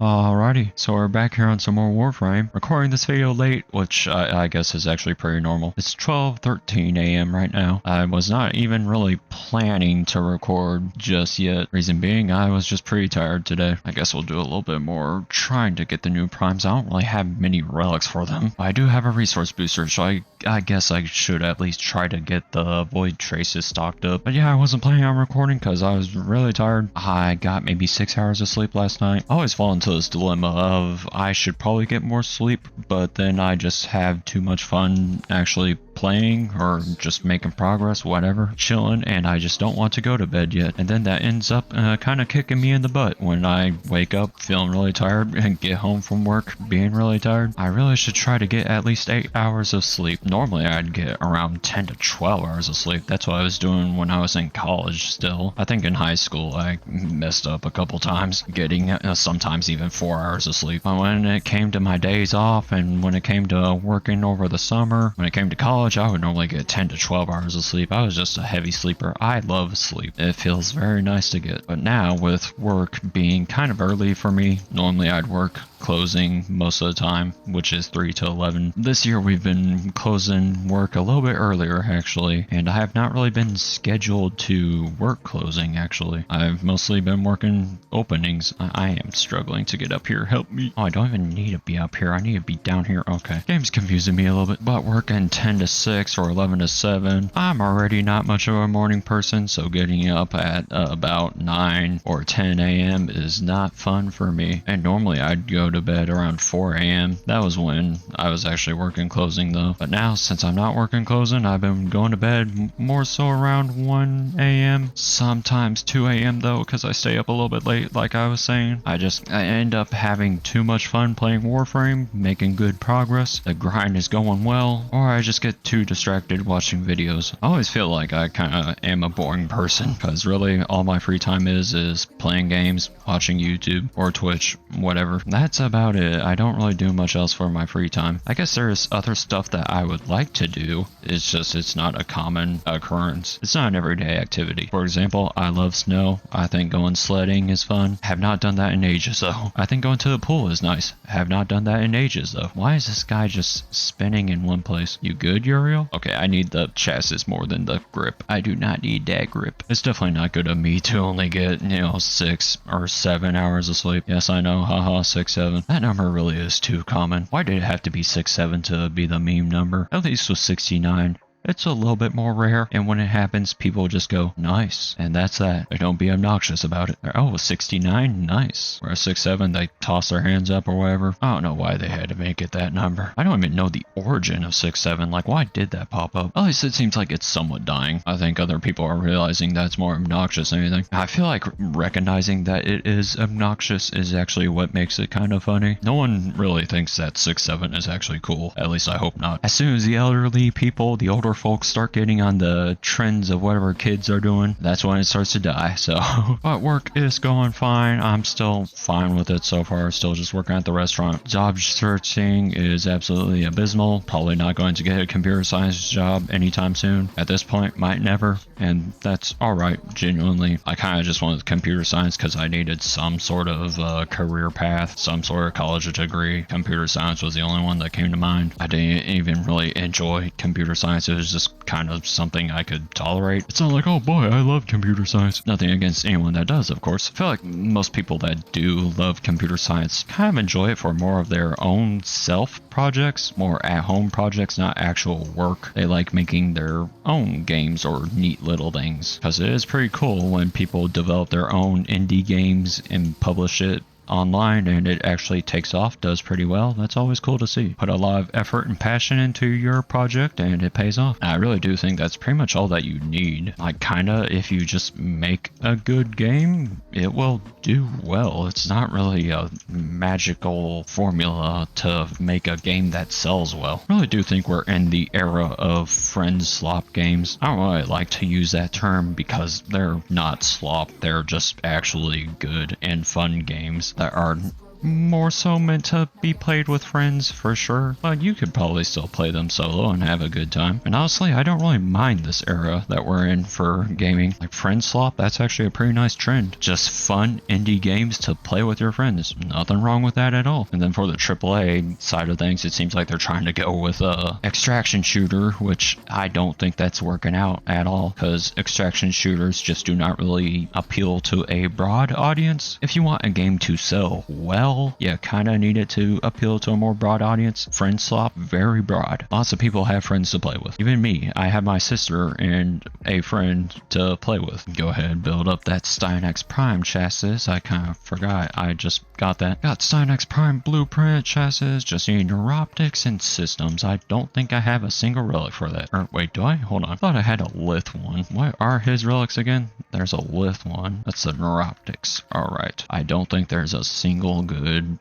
Alrighty, so we're back here on some more Warframe. Recording this video late, which I guess is actually pretty normal. It's 12:13 a.m. right now. I was not even really planning to record just yet. Reason being, I was just pretty tired today. I guess we'll do a little bit more trying to get the new primes. I don't really have many relics for them. I do have a resource booster, so I guess I should at least try to get the Void Traces stocked up. But yeah, I wasn't planning on recording because I was really tired. I got maybe 6 hours of sleep last night. I always fall into this dilemma of I should probably get more sleep, but then I just have too much fun actually playing or just making progress, whatever, chilling, and I just don't want to go to bed yet. And then that ends up kind of kicking me in the butt when I wake up feeling really tired and get home from work being really tired. I really should try to get at least 8 hours of sleep. Normally I'd get around 10 to 12 hours of sleep. That's what I was doing when I was in college still. I think in high school I messed up a couple times getting sometimes even 4 hours of sleep. But when it came to my days off and when it came to working over the summer, when it came to college, I would normally get 10 to 12 hours of sleep. I was just a heavy sleeper. I love sleep. It feels very nice to get. But now with work being kind of early for me, normally I'd work closing most of the time, which is 3 to 11. This year we've been closing work a little bit earlier actually, and I have not really been scheduled to work closing actually. I've mostly been working openings. I am struggling to get up here. Help me. Oh, I don't even need to be up here. I need to be down here. Okay. Game's confusing me a little bit, but working 10 to 6 or 11 to 7. I'm already not much of a morning person, so getting up at about 9 or 10 a.m. is not fun for me. And normally I'd go to bed around 4 a.m. That was when I was actually working closing though. But now since I'm not working closing, I've been going to bed more so around 1 a.m. Sometimes 2 a.m. though, because I stay up a little bit late like I was saying. I end up having too much fun playing Warframe, making good progress, the grind is going well, or I just get too distracted watching videos. I always feel like I kind of am a boring person because really all my free time is playing games, watching YouTube or Twitch, whatever. That's about it. I don't really do much else for my free time. I guess there's other stuff that I would like to do. It's just it's not a common occurrence. It's not an everyday activity. For example, I love snow. I think going sledding is fun. Have not done that in ages though. I think going to the pool is nice. Have not done that in ages though. Why is this guy just spinning in one place? You good, Uriel? Okay, I need the chassis more than the grip. I do not need that grip. It's definitely not good of me to only get, 6 or 7 hours of sleep. Yes, I know, haha, 6, 7. That number really is too common. Why did it have to be 6, 7 to be the meme number? At least with 69. It's a little bit more rare, and when it happens, people just go, nice, and that's that. They don't be obnoxious about it. Oh, 69? Nice. Whereas 6, 7, they toss their hands up or whatever. I don't know why they had to make it that number. I don't even know the origin of 6, 7. Like, why did that pop up? At least it seems like it's somewhat dying. I think other people are realizing that's more obnoxious than anything. I feel like recognizing that it is obnoxious is actually what makes it kind of funny. No one really thinks that 6, 7 is actually cool. At least I hope not. As soon as the elderly people, the older folks start getting on the trends of whatever kids are doing, that's when it starts to die. So but work is going fine. I'm still fine with it so far. Still just working at the restaurant. Job searching is absolutely abysmal. Probably not going to get a computer science job anytime soon. At this point, might never, and that's all right. Genuinely, I kind of just wanted computer science because I needed some sort of career path, some sort of college degree. Computer science was the only one that came to mind. I didn't even really enjoy computer science. It was just kind of something I could tolerate. It's not like, oh boy, I love computer science. Nothing against anyone that does, of course. I feel like most people that do love computer science kind of enjoy it for more of their own self projects, more at-home projects, not actual work. They like making their own games or neat little things, because it is pretty cool when people develop their own indie games and publish it online and it actually takes off, does pretty well. That's always cool to see. Put a lot of effort and passion into your project and it pays off. I really do think that's pretty much all that you need. Like kinda, if you just make a good game, it will do well. It's not really a magical formula to make a game that sells well. I really do think we're in the era of friend slop games. I don't really like to use that term because they're not slop. They're just actually good and fun games that are more so meant to be played with friends for sure, but you could probably still play them solo and have a good time. And honestly, I don't really mind this era that we're in for gaming. Like Friend Swap, that's actually a pretty nice trend. Just fun indie games to play with your friends. Nothing wrong with that at all. And then for the AAA side of things, it seems like they're trying to go with a extraction shooter, which I don't think that's working out at all, because extraction shooters just do not really appeal to a broad audience. If you want a game to sell well, you kind of need it to appeal to a more broad audience. Friend Swap, very broad. Lots of people have friends to play with. Even me, I have my sister and a friend to play with. Go ahead, build up that Stynex Prime chassis. I kind of forgot. I just got that. Got Stynex Prime blueprint chassis. Just need neuroptics and systems. I don't think I have a single relic for that. Or wait, do I? Hold on. I thought I had a Lith one. What are his relics again? There's a Lith one. That's the neuroptics. Alright. I don't think there's a single good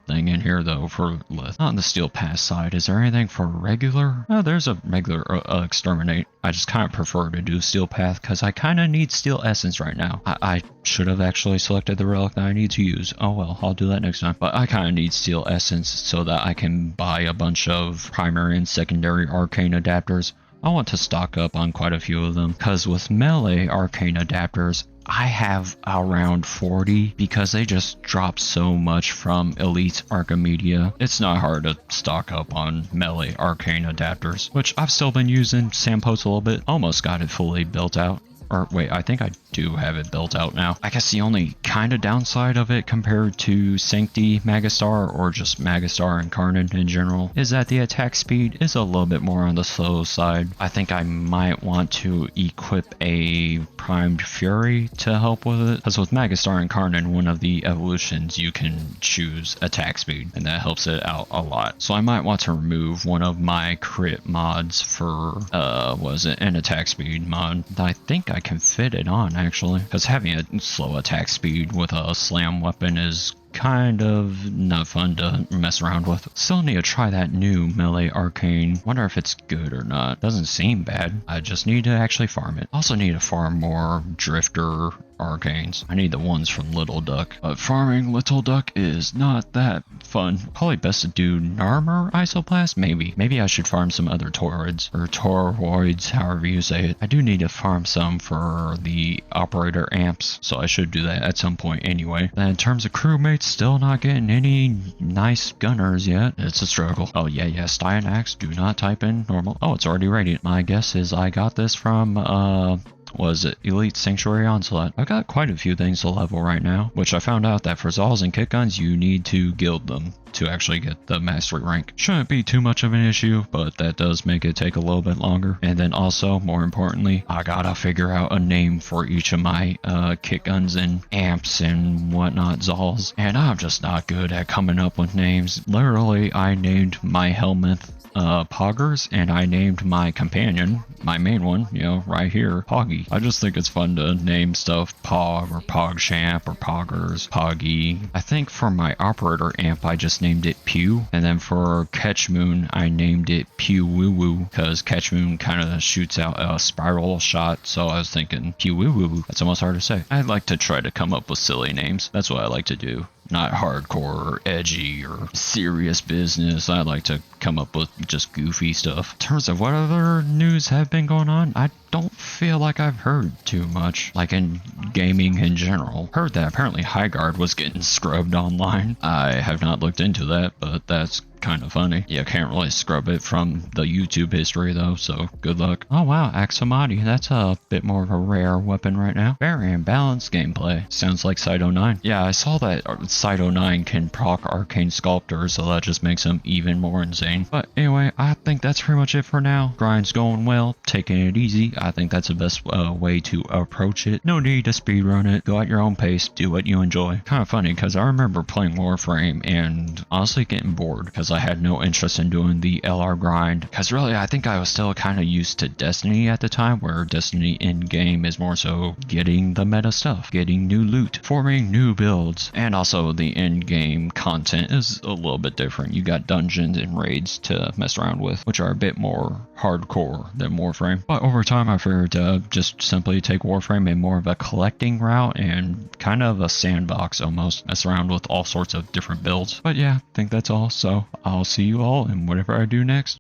thing in here though for Lith. Not on the Steel Pass side. Is there anything for regular? Oh, there's a regular exterminate. I just kind of prefer to do Steel Path because I kind of need Steel Essence right now. I should have actually selected the relic that I need to use. Oh well, I'll do that next time. But I kind of need Steel Essence so that I can buy a bunch of primary and secondary arcane adapters. I want to stock up on quite a few of them because with melee arcane adapters, I have around 40 because they just drop so much from Elite Archimedia. It's not hard to stock up on melee arcane adapters, which I've still been using Sampost a little bit. Almost got it fully built out. Or wait, I think I do have it built out now. I guess the only kind of downside of it compared to Sancti Magistar or just Magistar and Karnan in general is that the attack speed is a little bit more on the slow side. I think I might want to equip a Primed Fury to help with it. Because with Magistar and Karnan, one of the evolutions, you can choose attack speed and that helps it out a lot. So I might want to remove one of my crit mods for, was it an attack speed mod? I think I can fit it on actually, because having a slow attack speed with a slam weapon is kind of not fun to mess around with. Still need to try that new melee arcane. Wonder if it's good or not. Doesn't seem bad. I just need to actually farm it. Also need to farm more drifter arcanes. I need the ones from Little Duck, but farming Little Duck is not that fun. Probably best to do Narmer Isoplast, maybe I should farm some other Torids or Toroids, however you say it. I do need to farm some for the operator amps, so I should do that at some point anyway. And in terms of crewmates, still not getting any nice gunners yet. It's a struggle. Oh yeah, Styanax, do not type in normal. Oh, it's already radiant. My guess is I got this from was it Elite Sanctuary Onslaught. I've got quite a few things to level right now, which I found out that for Zals and Kit Guns, you need to guild them to actually get the mastery rank. Shouldn't be too much of an issue, but that does make it take a little bit longer. And then also, more importantly, I gotta figure out a name for each of my Kit Guns and amps and whatnot Zals. And I'm just not good at coming up with names. Literally, I named my Helminth Poggers, and I named my companion, my main one, you know, right here, Poggy. I just think it's fun to name stuff Pog or Pogshamp or Poggers, Poggy. I think for my operator amp, I just named it Pew, and then for Catchmoon, I named it Pew Woo Woo, because Catchmoon kind of shoots out a spiral shot, so I was thinking Pew Woo Woo. That's almost hard to say. I like to try to come up with silly names. That's what I like to do. Not hardcore or edgy or serious business. I like to come up with just goofy stuff. In terms of what other news have been going on, I don't feel like I've heard too much, like in gaming in general. Heard that apparently Highguard was getting scrubbed online. I have not looked into that, but that's kind of funny. Yeah, can't really scrub it from the YouTube history though, so good luck. Oh wow, Axomati, that's a bit more of a rare weapon right now. Very imbalanced gameplay. Sounds like Cyto 9. Yeah, I saw that Cyto 9 can proc Arcane Sculptor, so that just makes him even more insane. But anyway, I think that's pretty much it for now. Grind's going well, taking it easy. I think that's the best way to approach it. No need to speedrun it. Go at your own pace, do what you enjoy. Kind of funny, because I remember playing Warframe and honestly getting bored, because I had no interest in doing the LR grind, because really I think I was still kind of used to Destiny at the time, where Destiny in-game is more so getting the meta stuff, getting new loot, forming new builds, and also the in-game content is a little bit different. You got dungeons and raids to mess around with, which are a bit more hardcore than Warframe. But over time I figured to just simply take Warframe in more of a collecting route and kind of a sandbox almost, mess around with all sorts of different builds. But yeah, I think that's all, so I'll see you all in whatever I do next.